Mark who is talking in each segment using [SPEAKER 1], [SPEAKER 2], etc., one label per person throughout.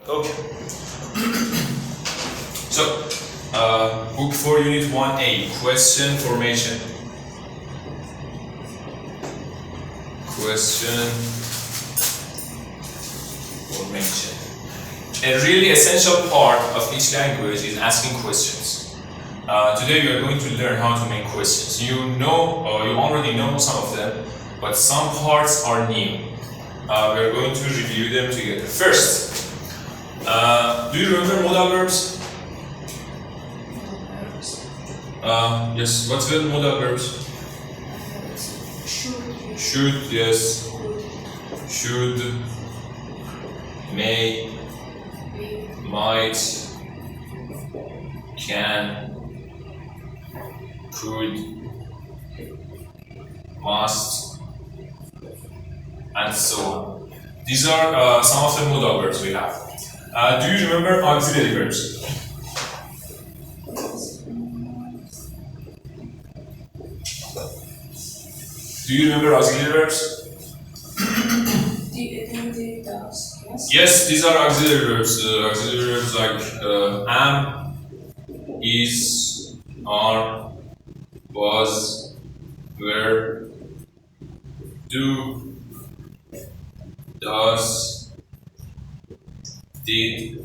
[SPEAKER 1] Okay. So, book for Unit 1A, question formation. Question formation. A really essential part of each language is asking questions. Today we are going to learn how to make questions. You know, or you already know some of them, but some parts are new. We are going to review them together. First, do you remember modal verbs? Yes, what's the modal verbs? Should, yes. Should, may, might, can, could, must, and so on. These are some of the modal verbs we have. Do you remember auxiliary verbs? Do you remember auxiliary verbs? Yes, these are auxiliary verbs. Auxiliary verbs like am, is, are, was, were, do, does, did.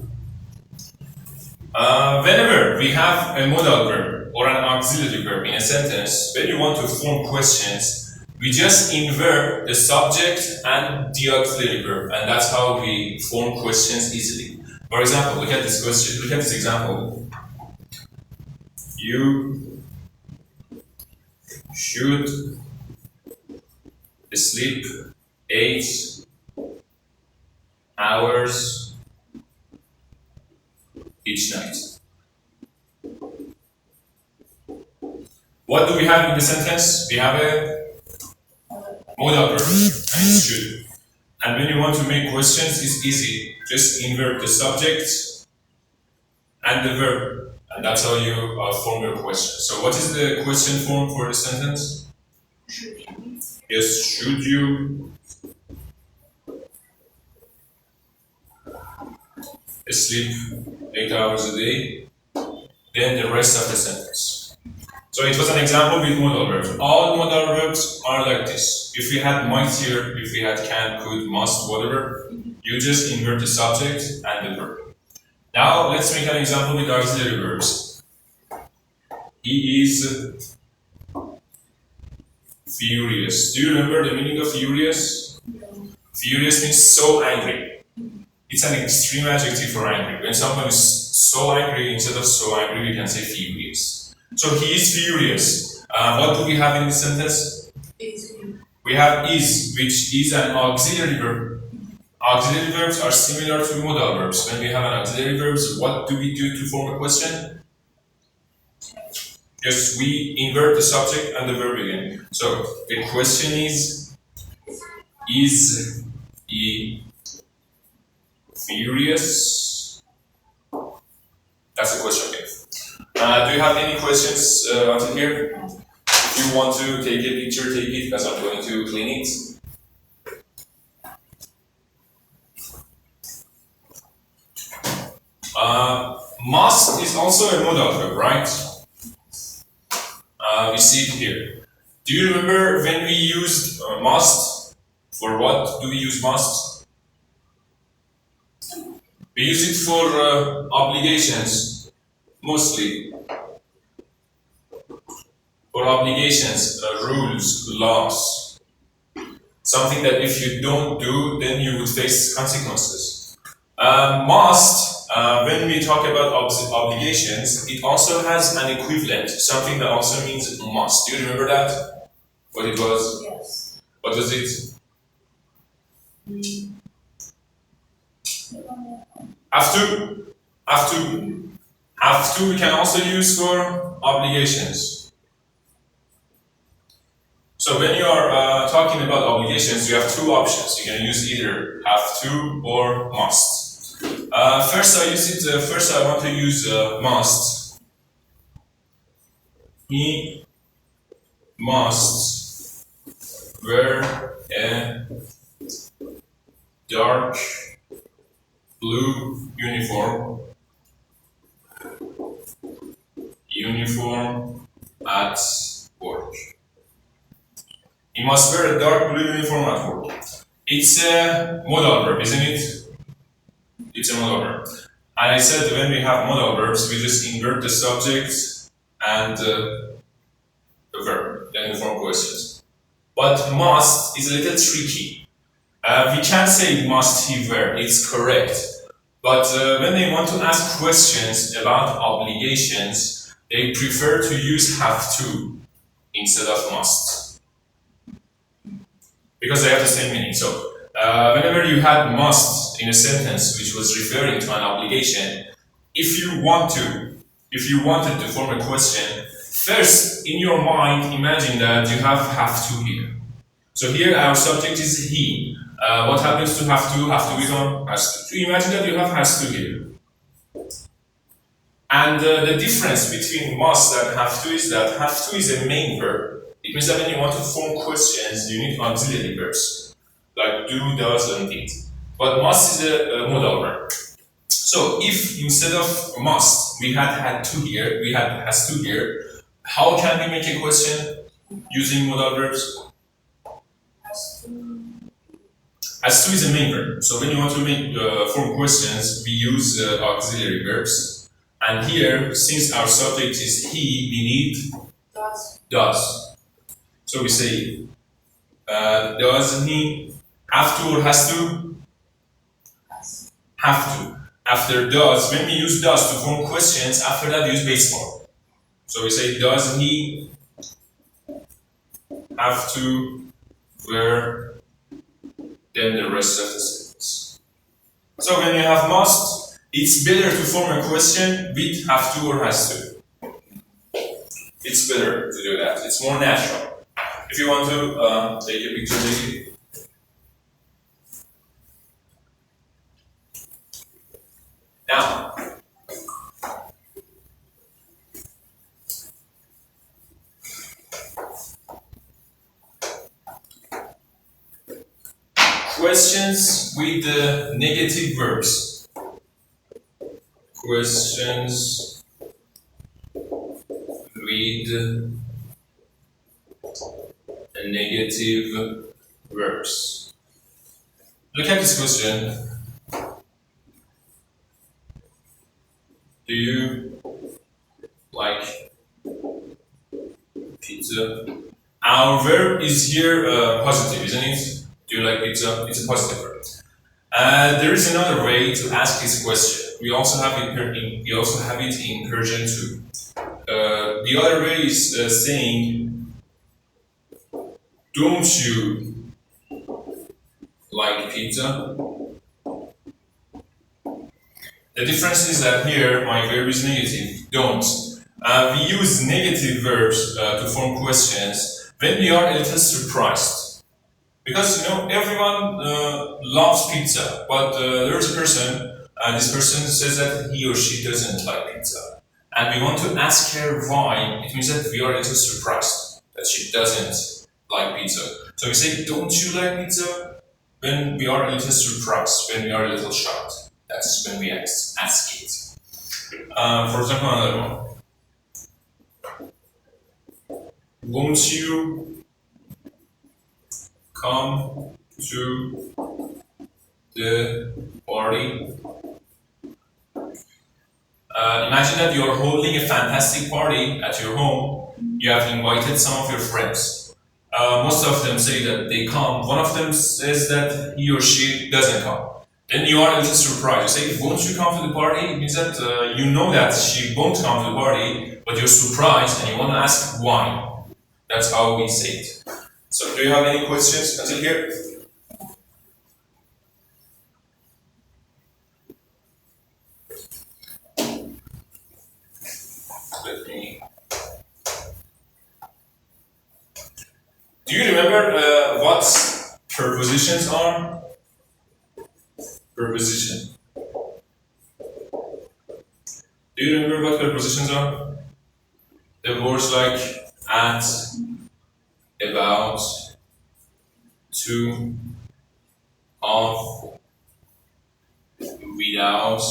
[SPEAKER 1] Whenever we have a modal verb or an auxiliary verb in a sentence, when you want to form questions, we just invert the subject and the auxiliary verb, and that's how we form questions easily. For example, look at this question. Look at this example. You should sleep 8 hours each night. What do we have in the sentence? We have a modal verb, and it's should. And when you want to make questions, it's easy. Just invert the subject and the verb, and that's how you form your question. So what is the question form for the sentence? Yes, should you sleep 8 hours a day? Then the rest of the sentence. So it was an example with modal verbs. All modal verbs are like this. If we had might here, if we had can, could, must, whatever, you just invert the subject and the verb. Now let's make an example with auxiliary verbs. He is furious. Do you remember the meaning of furious? Furious means so angry. It's an extreme adjective for angry. When someone is so angry, instead of so angry, we can say furious. So he is furious. What do we have in this sentence? We have is, which is an auxiliary verb. Auxiliary verbs are similar to modal verbs. When we have an auxiliary verbs, what do we do to form a question? Yes, we invert the subject and the verb again. So the question is he furious? That's the question. Do you have any questions until here? If you want to take a picture, take it, because I'm going to clean it. Must is also a modal verb, right? We see it here. Do you remember when we used must? For what do we use must? We use it for obligations, mostly. For obligations, rules, laws. Something that if you don't do, then you would face consequences. Must, when we talk about obligations, it also has an equivalent, something that also means must. Do you remember that? What it was?
[SPEAKER 2] Yes.
[SPEAKER 1] What was it? Have to we can also use for obligations. So when you are talking about obligations, you have two options. You can use either have to or must. First I want to use must. He must wear a dark blue uniform at work. He must wear a dark blue uniform at work. It's a modal verb, isn't it? It's a modal verb. And I said when we have modal verbs, we just invert the subject and the verb, then we form questions. But must is a little tricky. We can't say must he wear, it's correct. But when they want to ask questions about obligations, they prefer to use have to instead of must. Because they have the same meaning. So whenever you had must in a sentence which was referring to an obligation, if you wanted to form a question, first in your mind imagine that you have to here. So here our subject is he. What happens to have to? Have to become has to. So imagine that you have has to here. And the difference between must and have to is that have to is a main verb. It means that when you want to form questions, you need auxiliary verbs like do, does, and did. But must is a modal verb. So if instead of must we had to here, we had has to here, how can we make a question using modal verbs? Has to is a main verb. So when you want to make form questions, we use auxiliary verbs. And here, since our subject is he, we need does. So we say, does he have to or has to? Have to. After does, when we use does to form questions, after that we use base form. So we say, does he have to wear then the rest of the sentence. So when you have must, it's better to form a question with have to or has to. It's better to do that. It's more natural. If you want to take a picture, take it. Now, questions with the negative verbs. Questions with the negative verbs. Look at this question. Do you like pizza? Our verb is here positive, isn't it? Do you like pizza? It's a positive verb. There is another way to ask this question. We also have it in Persian too. The other way is saying, "Don't you like pizza?" The difference is that here my verb is negative. Don't. We use negative verbs to form questions when we are a little surprised. Because everyone loves pizza, but there's a person, this person says that he or she doesn't like pizza. And we want to ask her why. It means that we are a little surprised that she doesn't like pizza. So we say, don't you like pizza? When we are a little surprised, when we are a little shocked. That's when we ask it. For example, another one. Won't you come to the party? Imagine that you're holding a fantastic party at your home. You have invited some of your friends. Most of them say that they come. One of them says that he or she doesn't come. Then you are a little surprised. You say, won't you come to the party? It means that you know that she won't come to the party, but you're surprised and you want to ask why. That's how we say it. So do you have any questions until here? Let me... Do you remember what prepositions are? Preposition. Do you remember what prepositions are? The words like at, about, to, of, without,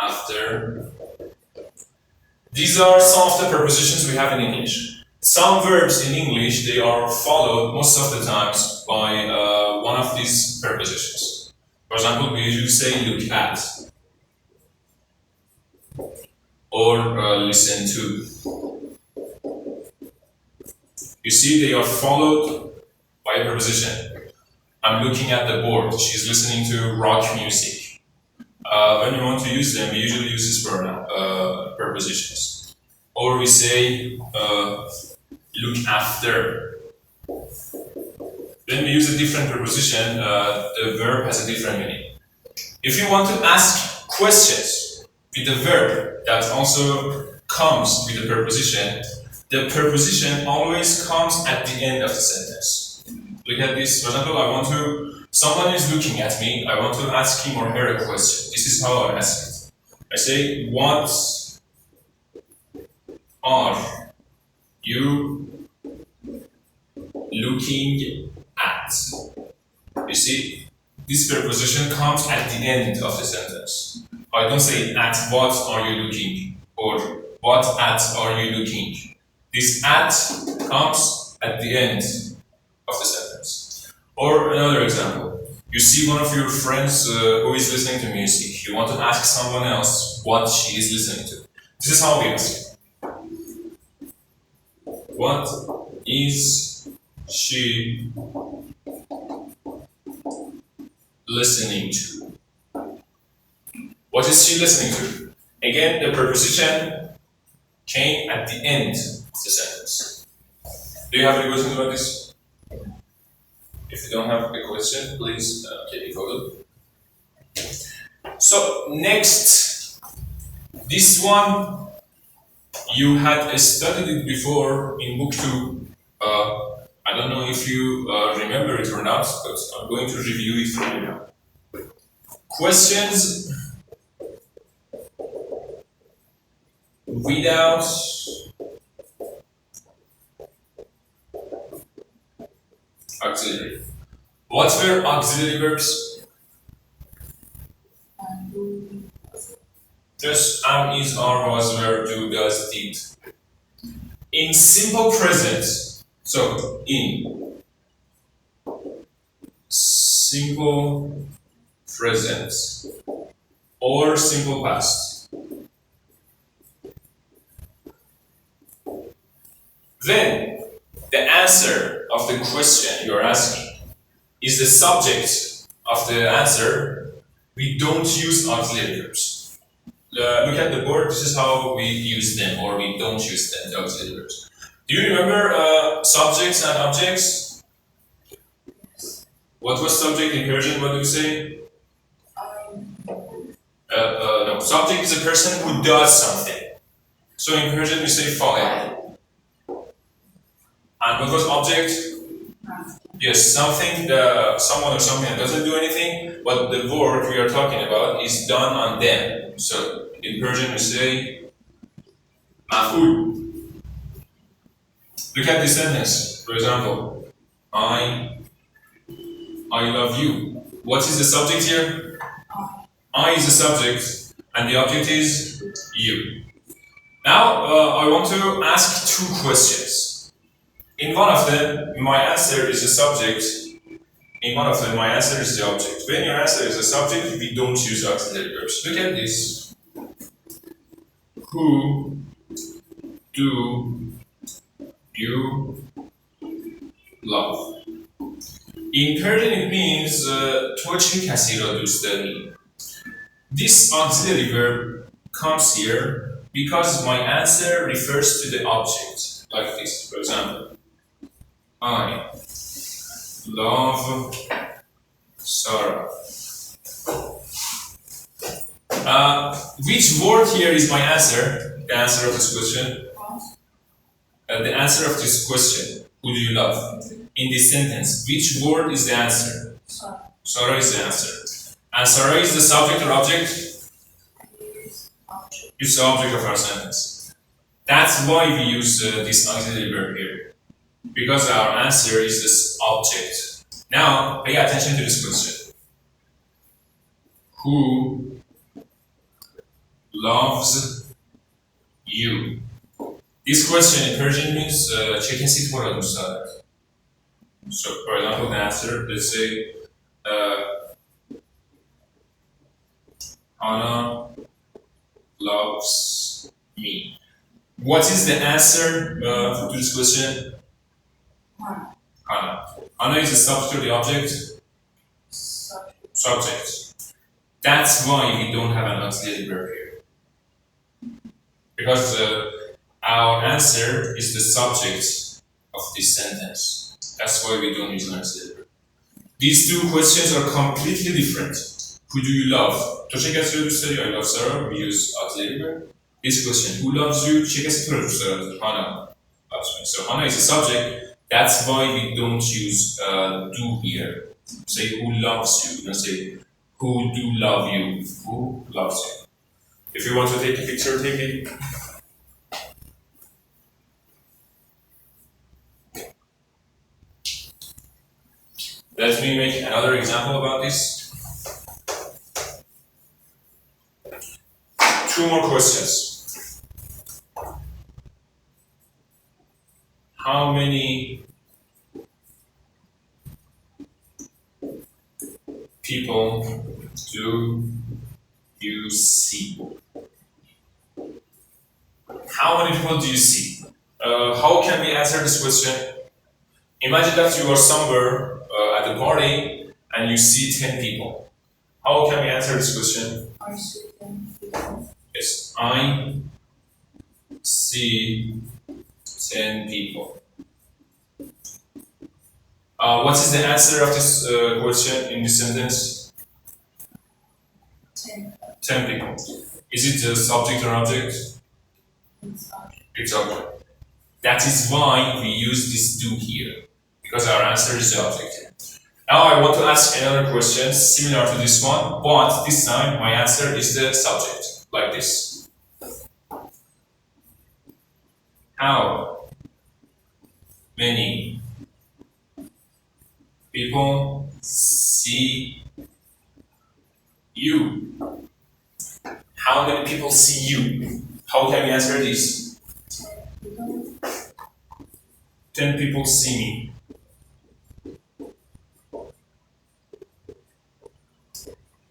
[SPEAKER 1] after. These are some of the prepositions we have in English. Some verbs in English, they are followed most of the times by one of these prepositions. For example, we usually say look at or listen to. You see, they are followed by a preposition. I'm looking at the board. She's listening to rock music. When we want to use them, we usually use these prepositions. Or we say look after. When we use a different preposition, the verb has a different meaning. If you want to ask questions with the verb that also comes with the preposition always comes at the end of the sentence. Look at this. For example, someone is looking at me, I want to ask him or her a question. This is how I ask it. I say, what are you looking at? You see, this preposition comes at the end of the sentence. I don't say, at what are you looking? Or what at are you looking? This at comes at the end of the sentence. Or another example. You see one of your friends who is listening to music. You want to ask someone else what she is listening to. This is how we ask. What is she listening to? What is she listening to? Again, the preposition came at the end of the sentence. Do you have any questions about this? If you don't have a question, please take a photo. So next, this one you had studied it before in book 2. I don't know if you remember it or not, but I'm going to review it for you now. Questions without auxiliary. What were auxiliary verbs? Just am, is, are, was, were, do, does, did. In simple present, so in simple present or simple past, then the answer of the question you're asking is the subject of the answer. We don't use auxiliary verbs. Look at the board, this is how we use them, or we don't use them, the auxiliary verbs. Do you remember subjects and objects? What was subject in Persian? What do you say? No, subject is a person who does something. So in Persian we say fa'il. And what was object? Yes, something, someone or something that doesn't do anything, but the work we are talking about is done on them. So in Persian we say maf'ul. Look at this sentence. For example, I love you. What is the subject here? I is the subject, and the object is you. Now I want to ask 2 questions. In one of them, my answer is the subject. In one of them, my answer is the object. When your answer is the subject, we don't use auxiliary verbs. Look at this. Who do you love? In Persian, it means تو چه کسی را دوست داری? This auxiliary verb comes here because my answer refers to the object, like this. For example, I love Sarah. Which word here is my answer? The answer of this question? The answer of this question, who do you love? In this sentence, which word is the answer? Sarah is the answer. And Sarah is the subject or object? It's the object of our sentence. That's why we use this auxiliary verb here. Because our answer is this object. Now, pay attention to this question. Who loves you? This question in Persian means چه کسی تو را دوست دارد. So, for example, the answer, let's say, Anna loves me. What is the answer to this question? Anna. Anna is the subject or the object? Subject. That's why we don't have an auxiliary verb here. Because our answer is the subject of this sentence. That's why we don't use an auxiliary verb. These two questions are completely different. Who do you love? تو چه کسی رو دوست داری؟ I love Sarah. We use auxiliary verb. This question, who loves you? چه کسی تو رو دوست دارد? Hannah loves me. So Hannah is a subject. That's why we don't use do here. Say who loves you. We don't say who do love you. Who loves you? If you want to take a picture, take it. Let me make another example about this. Two more questions. How many people do you see? How many people do you see? How can we answer this question? Imagine that you are somewhere at a party and you see 10 people. How can we answer this question?
[SPEAKER 2] I see 10 people.
[SPEAKER 1] Yes, I see 10 people. What is the answer of this question in this sentence? 10 people. Is it a subject or object? It's object. That is why we use this do here, because our answer is the object. Now I want to ask another question similar to this one, but this time my answer is the subject, like this. How many people see you? How many people see you? How can we answer this? 10 people see me.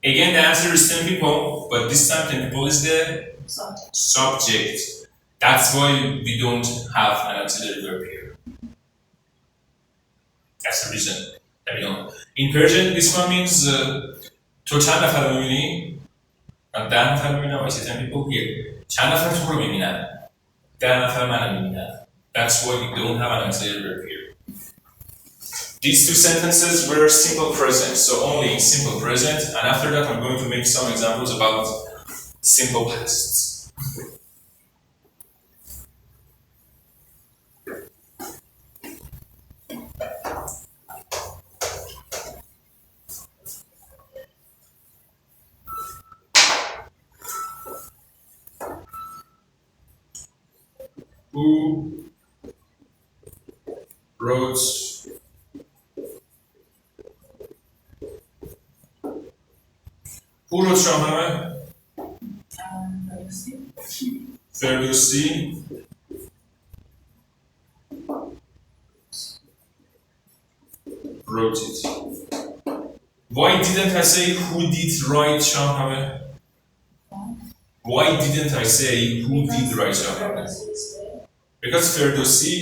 [SPEAKER 1] Again, the answer is 10 people, but this time 10 people is the subject. That's why we don't have an auxiliary verb here. That's the reason that we don't. In Persian, this one means تو چند نفر رو می‌بینی؟ من 10 نفر رو می‌بینم. I see 10 people here. چند نفر تو رو می‌بینن؟ 10 نفر منو می‌بینن. That's why we don't have an auxiliary verb here. These two sentences were simple present, so only in simple present, and after that I'm going to make some examples about simple pasts. Who wrote شاهنامه؟ فردوسی. Wrote it. Why didn't I say who did write شاهنامه? Why didn't I say who did write شاهنامه? Because Ferdowsi,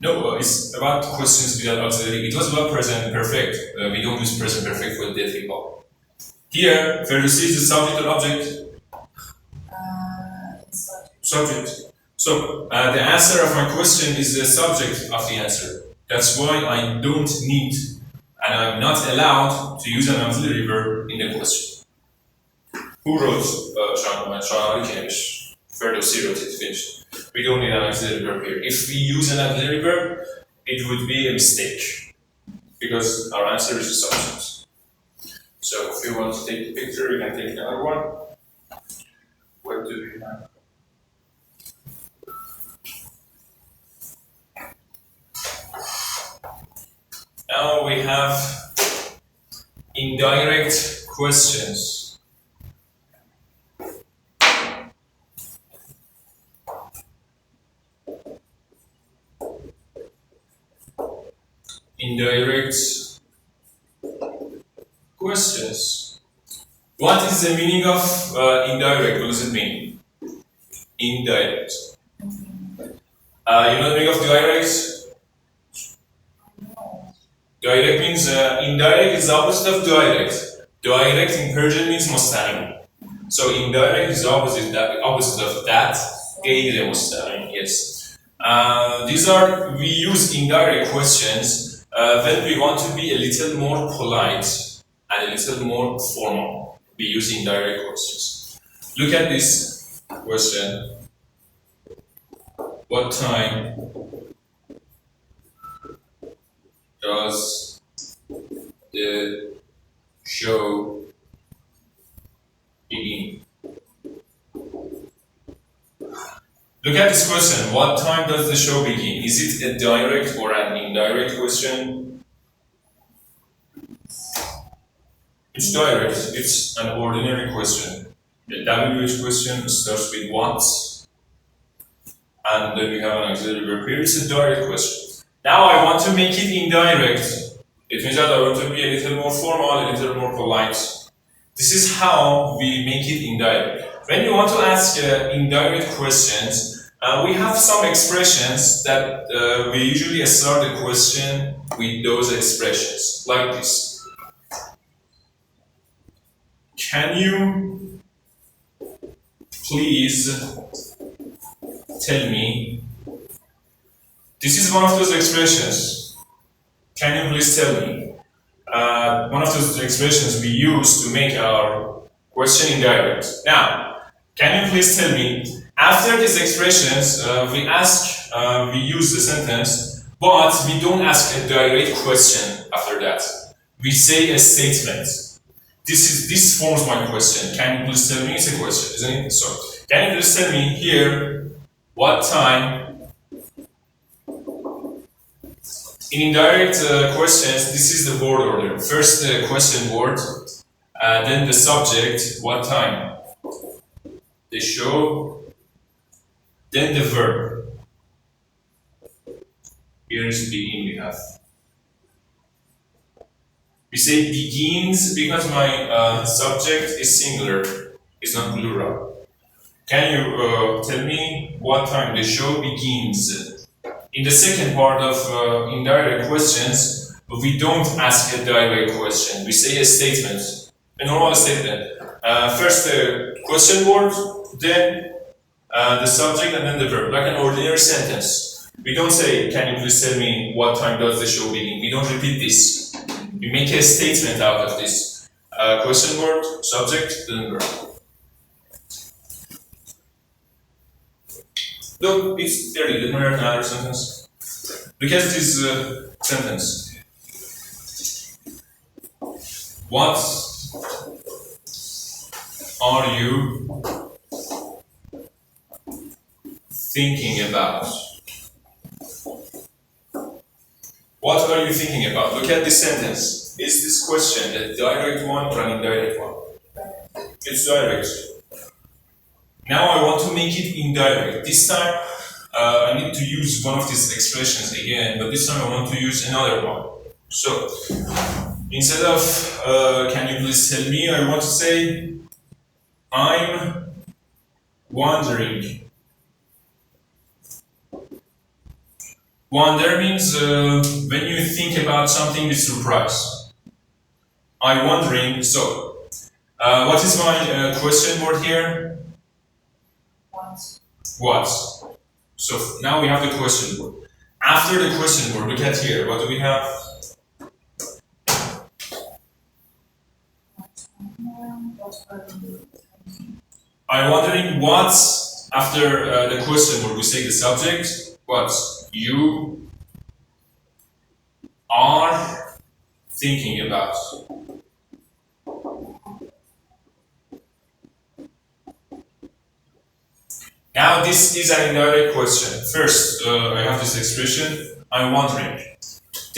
[SPEAKER 1] no, it's about questions without auxiliary. It was about present perfect. We don't use present perfect for dead people. Here, Ferdowsi is the subject or object? Subject. So, the answer of my question is the subject of the answer. That's why I don't need, and I'm not allowed to use an auxiliary verb in the question. Who wrote Shahnameh? Ferdowsi wrote it, finished. We don't need an auxiliary verb here. If we use an auxiliary verb, it would be a mistake, because our answer is the subject. So if you want to take a picture, you can take another one. What do we have? Now we have indirect questions. Indirect questions. What is the meaning of indirect? What does it mean? Indirect. You know the meaning of direct? Direct means indirect is the opposite of direct. Direct in Persian means mustaqim. So indirect is the opposite of that. غير مستقيم. Yes. We use indirect questions when we want to be a little more polite and a little more formal. We use indirect questions. Look at this question. What time does the show begin? Look at this question. What time does the show begin? Is it a direct or an indirect question? It's direct. It's an ordinary question. The WH question starts with what, and then we have an auxiliary verb here. It's a direct question. Now I want to make it indirect. It means that I want to be a little more formal, a little more polite. This is how we make it indirect. When you want to ask indirect questions, we have some expressions that we usually start the question with those expressions, like this. Can you please tell me? This is one of those expressions. Can you please tell me? One of those expressions we use to make our question indirect. Now, can you please tell me? After these expressions, we use the sentence, but we don't ask a direct question after that. We say a statement. This forms my question. Can you please tell me? It's a question, isn't it? So, can you please tell me here what time? In indirect questions, this is the word order. First the question word, then the subject, what time? The show, then the verb. Here is begin we have. We say begins because my subject is singular, it's not plural. Can you tell me what time the show begins? In the second part of indirect questions, we don't ask a direct question. We say a statement, a normal statement. First the question word, then the subject, and then the verb, like an ordinary sentence. We don't say, can you please tell me what time does the show begin? We don't repeat this. We make a statement out of this. Question word, subject, then verb. Look, it's dirty. Let me write another sentence. Look at this sentence. What are you thinking about? What are you thinking about? Look at this sentence. Is this question a direct one or an indirect one? It's direct. Now I want to make it indirect. This time I need to use one of these expressions again, but this time I want to use another one. So instead of can you please tell me, I want to say I'm wondering. Wonder means when you think about something with surprise. I'm wondering, so what is my question word here? What? So now we have the question word. After the question word, look at here. What do we have? I'm wondering what, after the question word, we say the subject. What you are thinking about. Now this is an indirect question. First, I have this expression, I'm wondering.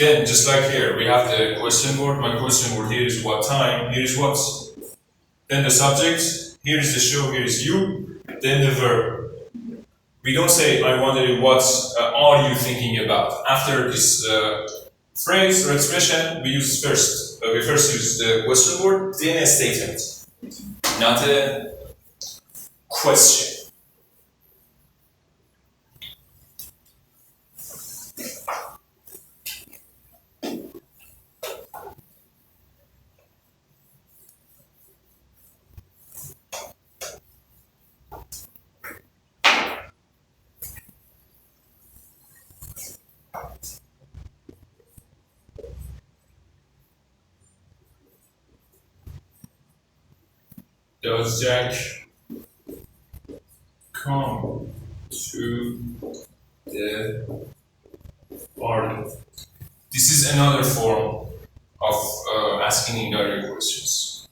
[SPEAKER 1] Then, just like here, we have the question word. My question word here is what time, here is what. Then the subject, here is the show, here is you. Then the verb. We don't say, I wonder what are you thinking about. After this phrase or expression, we first use the question word, then a statement, not a question. Does Jack come to the party? This is another form of asking indirect questions.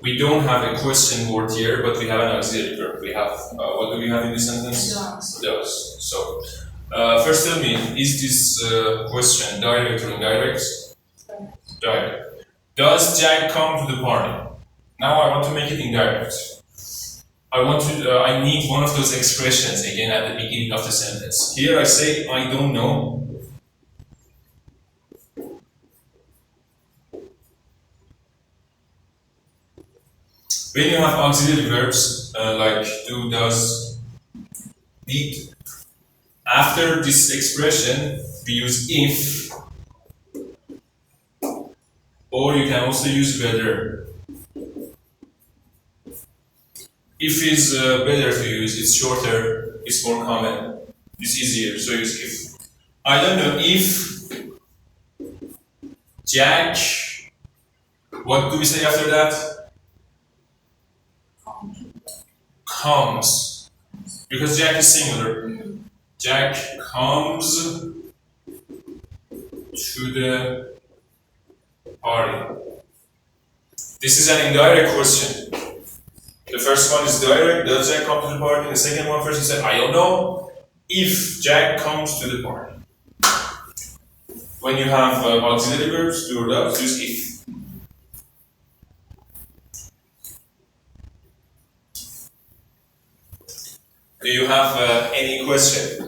[SPEAKER 1] We don't have a question word here, but we have an auxiliary verb. We have, what do we have in this sentence? Does. So, first tell me, is this question direct or indirect? Direct. Does Jack come to the party? Now I want to make it indirect. I need one of those expressions again at the beginning of the sentence. Here I say, I don't know. When you have auxiliary verbs like do, does, did, after this expression we use if, or you can also use whether. If is better to use, it's shorter, it's more common, it's easier, so use if. I don't know if Jack, what do we say after that? Comes. Because Jack is singular. Jack comes to the party. This is an indirect question. The first one is direct, does Jack come to the party? The second one, first you said, I don't know if Jack comes to the party. When you have auxiliary verbs, do or does, use if. Do you have any question?